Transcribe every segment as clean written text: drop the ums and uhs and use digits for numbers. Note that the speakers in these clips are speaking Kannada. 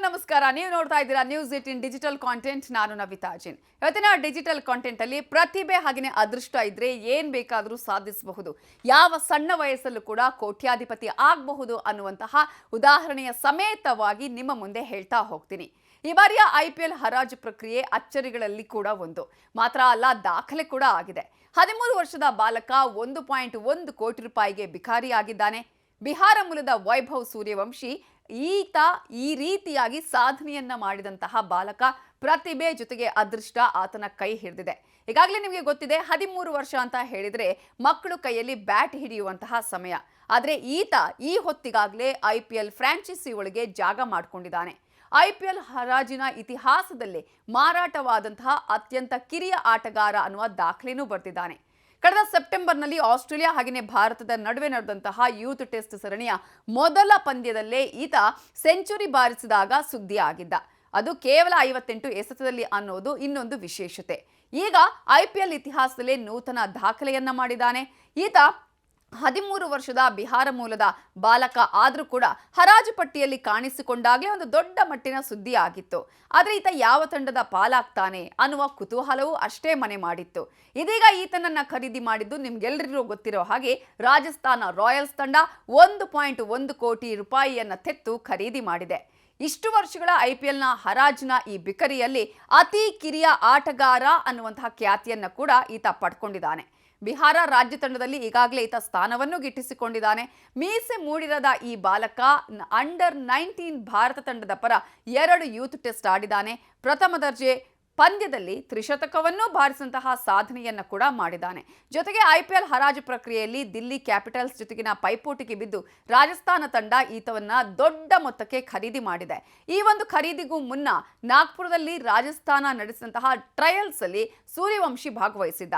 ನಮಸ್ಕಾರ. ನೀವು ನೋಡ್ತಾ ಇದ್ದೀರಾ ನ್ಯೂಸ್ 18 ಡಿಜಿಟಲ್ ಕಾಂಟೆಂಟ್. ನಾನು ನವಿತಾ ಜಿನ್. ಇವತ್ತಿನ ಡಿಜಿಟಲ್ ಕಾಂಟೆಂಟ್ ಅಲ್ಲಿ ಪ್ರತಿಭೆ ಹಾಗೆಯೇ ಅದೃಷ್ಟ ಇದ್ರೆ ಏನ್ ಬೇಕಾದರೂ ಸಾಧಿಸಬಹುದು, ಯಾವ ಸಣ್ಣ ವಯಸ್ಸಲ್ಲೂ ಕೂಡ ಕೋಟ್ಯಾಧಿಪತಿ ಆಗಬಹುದು ಅನ್ನುವಂತಹ ಉದಾಹರಣೆಯ ಸಮೇತವಾಗಿ ನಿಮ್ಮ ಮುಂದೆ ಹೇಳ್ತಾ ಹೋಗ್ತೀನಿ. ಈ ಬಾರಿಯ IPL ಹರಾಜು ಪ್ರಕ್ರಿಯೆ ಅಚ್ಚರಿಗಳಲ್ಲಿ ಕೂಡ ಒಂದು ಮಾತ್ರ ಅಲ್ಲ, ದಾಖಲೆ ಕೂಡ ಆಗಿದೆ. 13 ವರ್ಷದ ಬಾಲಕ 1.1 ಕೋಟಿ ರೂಪಾಯಿಗೆ ಬಿಕಾರಿಯಾಗಿದ್ದಾನೆ. ಬಿಹಾರ ಮೂಲದ ವೈಭವ್ ಸೂರ್ಯವಂಶಿ ಈತ ಈ ರೀತಿಯಾಗಿ ಸಾಧನೆಯನ್ನ ಮಾಡಿದಂತಹ ಬಾಲಕ. ಪ್ರತಿಭೆ ಜೊತೆಗೆ ಅದೃಷ್ಟ ಆತನ ಕೈ ಹಿಡಿದಿದೆ. ಈಗಾಗಲೇ ನಿಮಗೆ ಗೊತ್ತಿದೆ, 13 ವರ್ಷ ಅಂತ ಹೇಳಿದ್ರೆ ಮಕ್ಕಳು ಕೈಯಲ್ಲಿ ಬ್ಯಾಟ್ ಹಿಡಿಯುವಂತಹ ಸಮಯ. ಆದರೆ ಈತ ಈ ಹೊತ್ತಿಗಾಗಲೇ IPL ಫ್ರಾಂಚೈಸಿ ಒಳಗೆ ಜಾಗ ಮಾಡಿಕೊಂಡಿದ್ದಾನೆ. IPL ಹರಾಜಿನ ಇತಿಹಾಸದಲ್ಲೇ ಮಾರಾಟವಾದಂತಹ ಅತ್ಯಂತ ಕಿರಿಯ ಆಟಗಾರ ಅನ್ನುವ ದಾಖಲೆನೂ ಬರೆದಿದ್ದಾನೆ. ಕಳೆದ ಸೆಪ್ಟೆಂಬರ್ನಲ್ಲಿ ಆಸ್ಟ್ರೇಲಿಯಾ ಹಾಗೆಯೇ ಭಾರತದ ನಡುವೆ ನಡೆದಂತಹ ಯೂತ್ ಟೆಸ್ಟ್ ಸರಣಿಯ ಮೊದಲ ಪಂದ್ಯದಲ್ಲೇ ಈತ ಸೆಂಚುರಿ ಬಾರಿಸಿದಾಗ ಸುದ್ದಿ ಆಗಿದ್ದ. ಅದು ಕೇವಲ 58 ಎಸೆತದಲ್ಲಿ ಅನ್ನೋದು ಇನ್ನೊಂದು ವಿಶೇಷತೆ. ಈಗ IPL ಇತಿಹಾಸದಲ್ಲೇ ನೂತನ ದಾಖಲೆಯನ್ನ ಮಾಡಿದ್ದಾನೆ. ಈತ 13 ವರ್ಷದ ಬಿಹಾರ ಮೂಲದ ಬಾಲಕ ಆದರೂ ಕೂಡ ಹರಾಜು ಪಟ್ಟಿಯಲ್ಲಿ ಕಾಣಿಸಿಕೊಂಡಾಗಲೇ ಒಂದು ದೊಡ್ಡ ಮಟ್ಟಿನ ಸುದ್ದಿ ಆಗಿತ್ತು. ಆದರೆ ಈತ ಯಾವ ತಂಡದ ಪಾಲಾಗ್ತಾನೆ ಅನ್ನುವ ಕುತೂಹಲವೂ ಅಷ್ಟೇ ಮನೆ ಮಾಡಿತ್ತು. ಇದೀಗ ಈತನನ್ನ ಖರೀದಿ ಮಾಡಿದ್ದು ನಿಮ್ಗೆಲ್ಲರಿಗೂ ಗೊತ್ತಿರೋ ಹಾಗೆ ರಾಜಸ್ಥಾನ ರಾಯಲ್ಸ್ ತಂಡ 1.1 ಕೋಟಿ ರೂಪಾಯಿಯನ್ನ ತೆತ್ತು ಖರೀದಿ ಮಾಡಿದೆ. ಇಷ್ಟು ವರ್ಷಗಳ IPLನ ಹರಾಜಿನ ಈ ಬಿಕರಿಯಲ್ಲಿ ಅತಿ ಕಿರಿಯ ಆಟಗಾರ ಅನ್ನುವಂತಹ ಖ್ಯಾತಿಯನ್ನ ಕೂಡ ಈತ ಪಡ್ಕೊಂಡಿದ್ದಾನೆ. ಬಿಹಾರ ರಾಜ್ಯ ತಂಡದಲ್ಲಿ ಈಗಾಗಲೇ ಈತ ಸ್ಥಾನವನ್ನು ಗಿಟ್ಟಿಸಿಕೊಂಡಿದ್ದಾನೆ. ಮೀಸೆ ಮೂಡಿರದ ಈ ಬಾಲಕ ಅಂಡರ್-19 ಭಾರತ ತಂಡದ ಪರ 2 ಯೂತ್ ಟೆಸ್ಟ್ ಆಡಿದ್ದಾನೆ. ಪ್ರಥಮ ದರ್ಜೆ ಪಂದ್ಯದಲ್ಲಿ ತ್ರಿಶತಕವನ್ನು ಬಾರಿಸಿದಂತಹ ಸಾಧನೆಯನ್ನ ಕೂಡ ಮಾಡಿದ್ದಾನೆ. ಜೊತೆಗೆ IPL ಹರಾಜು ಪ್ರಕ್ರಿಯೆಯಲ್ಲಿ ದಿಲ್ಲಿ ಕ್ಯಾಪಿಟಲ್ಸ್ ಜೊತೆಗಿನ ಪೈಪೋಟಿಗೆ ಬಿದ್ದು ರಾಜಸ್ಥಾನ ತಂಡ ಈತವನ್ನ ದೊಡ್ಡ ಮೊತ್ತಕ್ಕೆ ಖರೀದಿ ಮಾಡಿದೆ. ಈ ಒಂದು ಖರೀದಿಗೂ ಮುನ್ನ ನಾಗ್ಪುರದಲ್ಲಿ ರಾಜಸ್ಥಾನ ನಡೆಸಿದಂತಹ ಟ್ರಯಲ್ಸ್ ಅಲ್ಲಿ ಸೂರ್ಯವಂಶಿ ಭಾಗವಹಿಸಿದ್ದ.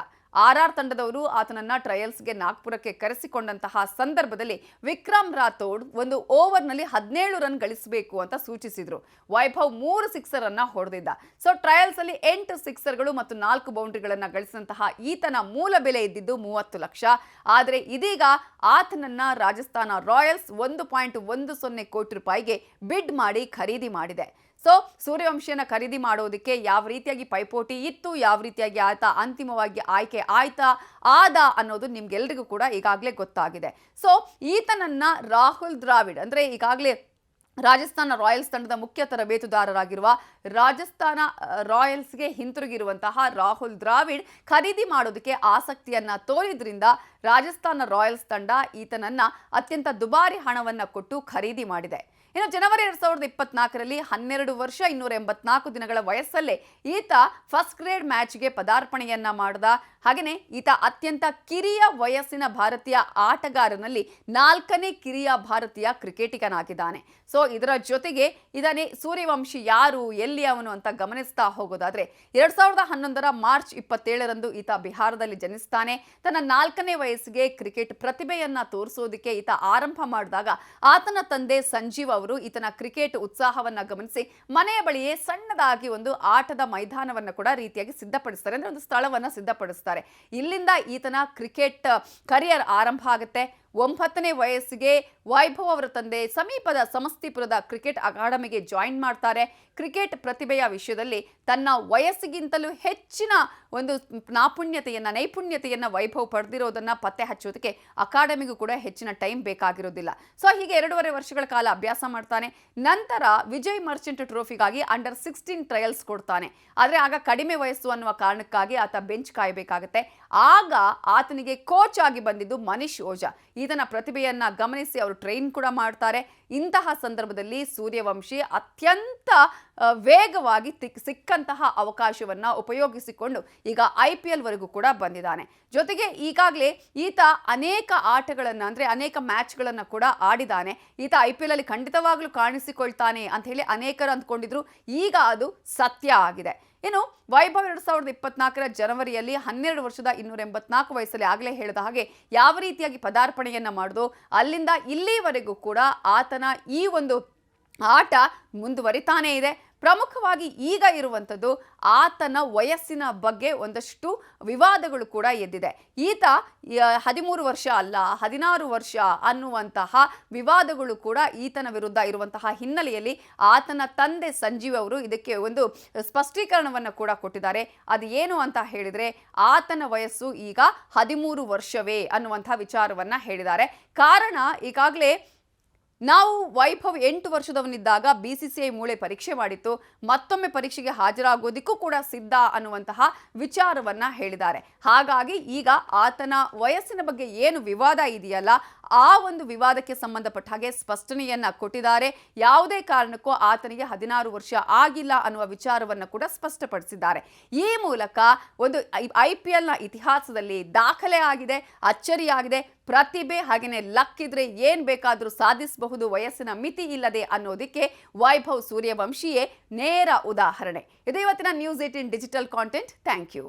RR ತಂಡದವರು ಆತನನ್ನ ಟ್ರಯಲ್ಸ್ಗೆ ನಾಗ್ಪುರಕ್ಕೆ ಕರೆಸಿಕೊಂಡಂತಹ ಸಂದರ್ಭದಲ್ಲಿ ವಿಕ್ರಮ್ ರಾಥೋಡ್ ಒಂದು ಓವರ್ನಲ್ಲಿ 17 ರನ್ ಗಳಿಸಬೇಕು ಅಂತ ಸೂಚಿಸಿದ್ರು. ವೈಭವ್ 3 ಸಿಕ್ಸರ್ ಅನ್ನ ಹೊಡೆದಿದ್ದ. ಸೊ ಟ್ರಯಲ್ಸ್ ಅಲ್ಲಿ 8 ಸಿಕ್ಸರ್ಗಳು ಮತ್ತು 4 ಬೌಂಡ್ರಿಗಳನ್ನ ಗಳಿಸಿದಂತಹ ಈತನ ಮೂಲ ಬೆಲೆ ಇದ್ದಿದ್ದು 30 ಲಕ್ಷ. ಆದರೆ ಇದೀಗ ಆತನನ್ನ ರಾಜಸ್ಥಾನ ರಾಯಲ್ಸ್ 1.10 ಕೋಟಿ ರೂಪಾಯಿಗೆ ಬಿಡ್ ಮಾಡಿ ಖರೀದಿ ಮಾಡಿದೆ. ಸೊ ಸೂರ್ಯವಂಶಿಯನ್ನ ಖರೀದಿ ಮಾಡೋದಕ್ಕೆ ಯಾವ ರೀತಿಯಾಗಿ ಪೈಪೋಟಿ ಇತ್ತು, ಯಾವ ರೀತಿಯಾಗಿ ಆತ ಅಂತಿಮವಾಗಿ ಆಯ್ಕೆ ಆದ ಅನ್ನೋದು ನಿಮ್ಗೆಲ್ರಿಗೂ ಕೂಡ ಈಗಾಗಲೇ ಗೊತ್ತಾಗಿದೆ. ಸೊ ಈತನನ್ನ ರಾಹುಲ್ ದ್ರಾವಿಡ್ ಅಂದ್ರೆ ಈಗಾಗಲೇ ರಾಜಸ್ಥಾನ ರಾಯಲ್ಸ್ ತಂಡದ ಮುಖ್ಯ ತರಬೇತುದಾರರಾಗಿರುವ ರಾಜಸ್ಥಾನ ರಾಯಲ್ಸ್ಗೆ ಹಿಂತಿರುಗಿರುವಂತಹ ರಾಹುಲ್ ದ್ರಾವಿಡ್ ಖರೀದಿ ಮಾಡೋದಕ್ಕೆ ಆಸಕ್ತಿಯನ್ನ ತೋರಿದ್ರಿಂದ ರಾಜಸ್ಥಾನ ರಾಯಲ್ಸ್ ತಂಡ ಈತನನ್ನ ಅತ್ಯಂತ ದುಬಾರಿ ಹಣವನ್ನ ಕೊಟ್ಟು ಖರೀದಿ ಮಾಡಿದೆ. ಇನ್ನು ಜನವರಿ 2024ರಲ್ಲಿ 12 ವರ್ಷ 284 ದಿನಗಳ ವಯಸ್ಸಲ್ಲೇ ಈತ ಫಸ್ಟ್ ಗ್ರೇಡ್ ಮ್ಯಾಚ್ಗೆ ಪದಾರ್ಪಣೆಯನ್ನ ಮಾಡಿದ. ಹಾಗೆಯೇ ಈತ ಅತ್ಯಂತ ಕಿರಿಯ ವಯಸ್ಸಿನ ಭಾರತೀಯ ಆಟಗಾರನಲ್ಲಿ 4ನೇ ಕಿರಿಯ ಭಾರತೀಯ ಕ್ರಿಕೆಟಿಗನಾಗಿದ್ದಾನೆ. ಸೊ ಇದರ ಜೊತೆಗೆ ಇದನ್ನೇ ಸೂರ್ಯವಂಶಿ ಯಾರು, ಎಲ್ಲಿ ಅವನು ಅಂತ ಗಮನಿಸ್ತಾ ಹೋಗೋದಾದ್ರೆ 2011ರ ಮಾರ್ಚ್ 27ರಂದು ಈತ ಬಿಹಾರದಲ್ಲಿ ಜನಿಸ್ತಾನೆ. ತನ್ನ 4ನೇ ವಯಸ್ಸಿಗೆ ಕ್ರಿಕೆಟ್ ಪ್ರತಿಭೆಯನ್ನ ತೋರಿಸೋದಕ್ಕೆ ಈತ ಆರಂಭ ಮಾಡಿದಾಗ ಆತನ ತಂದೆ ಸಂಜೀವ್ ಅವರು ಈತನ ಕ್ರಿಕೆಟ್ ಉತ್ಸಾಹವನ್ನ ಗಮನಿಸಿ ಮನೆಯ ಬಳಿಯೇ ಸಣ್ಣದಾಗಿ ಒಂದು ಆಟದ ಮೈದಾನವನ್ನ ಕೂಡ ರೀತಿಯಾಗಿ ಸಿದ್ಧಪಡಿಸ್ತಾರೆ, ಅಂದ್ರೆ ಒಂದು ಸ್ಥಳವನ್ನ ಸಿದ್ಧಪಡಿಸ್ತಾರೆ. ಇಲ್ಲಿಂದ ಈತನ ಕ್ರಿಕೆಟ್ ಕರಿಯರ್ ಆರಂಭ ಆಗುತ್ತೆ. 9ನೇ ವಯಸ್ಸಿಗೆ ವೈಭವ್ ಅವರ ತಂದೆ ಸಮೀಪದ ಸಮಸ್ತಿಪುರದ ಕ್ರಿಕೆಟ್ ಅಕಾಡೆಮಿಗೆ ಜಾಯಿನ್ ಮಾಡ್ತಾರೆ. ಕ್ರಿಕೆಟ್ ಪ್ರತಿಭೆಯ ವಿಷಯದಲ್ಲಿ ತನ್ನ ವಯಸ್ಸಿಗಿಂತಲೂ ಹೆಚ್ಚಿನ ಒಂದು ನೈಪುಣ್ಯತೆಯನ್ನ ವೈಭವ್ ಪಡೆದಿರೋದನ್ನ ಪತ್ತೆ ಹಚ್ಚೋದಕ್ಕೆ ಅಕಾಡೆಮಿಗೂ ಕೂಡ ಹೆಚ್ಚಿನ ಟೈಮ್ ಬೇಕಾಗಿರೋದಿಲ್ಲ. ಸೊ ಹೀಗೆ 2.5 ವರ್ಷಗಳ ಕಾಲ ಅಭ್ಯಾಸ ಮಾಡ್ತಾನೆ. ನಂತರ ವಿಜಯ್ ಮರ್ಚೆಂಟ್ ಟ್ರೋಫಿಗಾಗಿ ಅಂಡರ್-16 ಟ್ರಯಲ್ಸ್ ಕೊಡ್ತಾನೆ. ಆದರೆ ಆಗ ಕಡಿಮೆ ವಯಸ್ಸು ಅನ್ನುವ ಕಾರಣಕ್ಕಾಗಿ ಆತ ಬೆಂಚ್ ಕಾಯಬೇಕಾಗುತ್ತೆ. ಆಗ ಆತನಿಗೆ ಕೋಚ್ ಆಗಿ ಬಂದಿದ್ದು ಮನೀಶ್ ಓಜಾ. ಈತನ ಪ್ರತಿಭೆಯನ್ನ ಗಮನಿಸಿ ಅವರು ಟ್ರೈನ್ ಕೂಡ ಮಾಡ್ತಾರೆ. ಇಂತಹ ಸಂದರ್ಭದಲ್ಲಿ ಸೂರ್ಯವಂಶಿ ಅತ್ಯಂತ ವೇಗವಾಗಿ ಸಿಕ್ಕಂತಹ ಅವಕಾಶವನ್ನ ಉಪಯೋಗಿಸಿಕೊಂಡು ಈಗ IPL ವರೆಗೂ ಕೂಡ ಬಂದಿದ್ದಾನೆ. ಜೊತೆಗೆ ಈಗಾಗಲೇ ಈತ ಅನೇಕ ಆಟಗಳನ್ನ ಅಂದ್ರೆ ಅನೇಕ ಮ್ಯಾಚ್ಗಳನ್ನ ಕೂಡ ಆಡಿದ್ದಾನೆ. ಈತ IPL ಅಲ್ಲಿ ಖಂಡಿತವಾಗ್ಲೂ ಕಾಣಿಸಿಕೊಳ್ತಾನೆ ಅಂತ ಹೇಳಿ ಅನೇಕರು ಅಂದ್ಕೊಂಡಿದ್ರು. ಈಗ ಅದು ಸತ್ಯ ಆಗಿದೆ. ಇನ್ನು ವೈಭವ್ 2024ರ ಜನವರಿಯಲ್ಲಿ 12 ವರ್ಷದ 284 ವಯಸ್ಸಲ್ಲಿ ಆಗಲೇ ಹೇಳಿದ ಹಾಗೆ ಯಾವ ರೀತಿಯಾಗಿ ಪದಾರ್ಪಣೆಯನ್ನ ಮಾಡೋದು, ಅಲ್ಲಿಂದ ಇಲ್ಲಿವರೆಗೂ ಕೂಡ ಆತನ ಈ ಒಂದು ಆಟ ಮುಂದುವರಿತಾನೇ ಇದೆ. ಪ್ರಮುಖವಾಗಿ ಈಗ ಇರುವಂಥದ್ದು ಆತನ ವಯಸ್ಸಿನ ಬಗ್ಗೆ ಒಂದಷ್ಟು ವಿವಾದಗಳು ಕೂಡ ಎದ್ದಿದೆ. ಈತ 13 ವರ್ಷ ಅಲ್ಲ 16 ವರ್ಷ ಅನ್ನುವಂತಹ ವಿವಾದಗಳು ಕೂಡ ಈತನ ವಿರುದ್ಧ ಇರುವಂತಹ ಹಿನ್ನೆಲೆಯಲ್ಲಿ ಆತನ ತಂದೆ ಸಂಜೀವ್ ಅವರು ಇದಕ್ಕೆ ಒಂದು ಸ್ಪಷ್ಟೀಕರಣವನ್ನು ಕೂಡ ಕೊಟ್ಟಿದ್ದಾರೆ. ಅದು ಏನು ಅಂತ ಹೇಳಿದ್ರೆ ಆತನ ವಯಸ್ಸು ಈಗ 13 ವರ್ಷವೇ ಅನ್ನುವಂತಹ ವಿಚಾರವನ್ನ ಹೇಳಿದ್ದಾರೆ. ಕಾರಣ ಈಗಾಗಲೇ ನಾವು ವೈಭವ್ 8 ವರ್ಷದವನಿದ್ದಾಗ BCCI ಮೂಳೆ ಪರೀಕ್ಷೆ ಮಾಡಿತ್ತು, ಮತ್ತೊಮ್ಮೆ ಪರೀಕ್ಷೆಗೆ ಹಾಜರಾಗೋದಕ್ಕೂ ಕೂಡ ಸಿದ್ಧ ಅನ್ನುವಂತಹ ವಿಚಾರವನ್ನ ಹೇಳಿದ್ದಾರೆ. ಹಾಗಾಗಿ ಈಗ ಆತನ ವಯಸ್ಸಿನ ಬಗ್ಗೆ ಏನು ವಿವಾದ ಇದೆಯಲ್ಲ ಆ ಒಂದು ವಿವಾದಕ್ಕೆ ಸಂಬಂಧಪಟ್ಟ ಹಾಗೆ ಸ್ಪಷ್ಟನೆಯನ್ನ ಕೊಟ್ಟಿದ್ದಾರೆ. ಯಾವುದೇ ಕಾರಣಕ್ಕೂ ಆತನಿಗೆ 16 ವರ್ಷ ಆಗಿಲ್ಲ ಅನ್ನುವ ವಿಚಾರವನ್ನು ಕೂಡ ಸ್ಪಷ್ಟಪಡಿಸಿದ್ದಾರೆ. ಈ ಮೂಲಕ ಒಂದು IPL ನ ಇತಿಹಾಸದಲ್ಲಿ ದಾಖಲೆ ಆಗಿದೆ, ಅಚ್ಚರಿಯಾಗಿದೆ. ಪ್ರತಿಭೆ ಹಾಗೆಯೇ ಲಕ್ ಇದ್ರೆ ಏನ್ ಬೇಕಾದರೂ ಸಾಧಿಸಬಹುದು, ವಯಸ್ಸಿನ ಮಿತಿ ಇಲ್ಲದೆ ಅನ್ನೋದಕ್ಕೆ ವೈಭವ್ ಸೂರ್ಯವಂಶಿಯೇ ನೇರ ಉದಾಹರಣೆ. ಇದು ಇವತ್ತಿನ News 18 digital content. Thank you.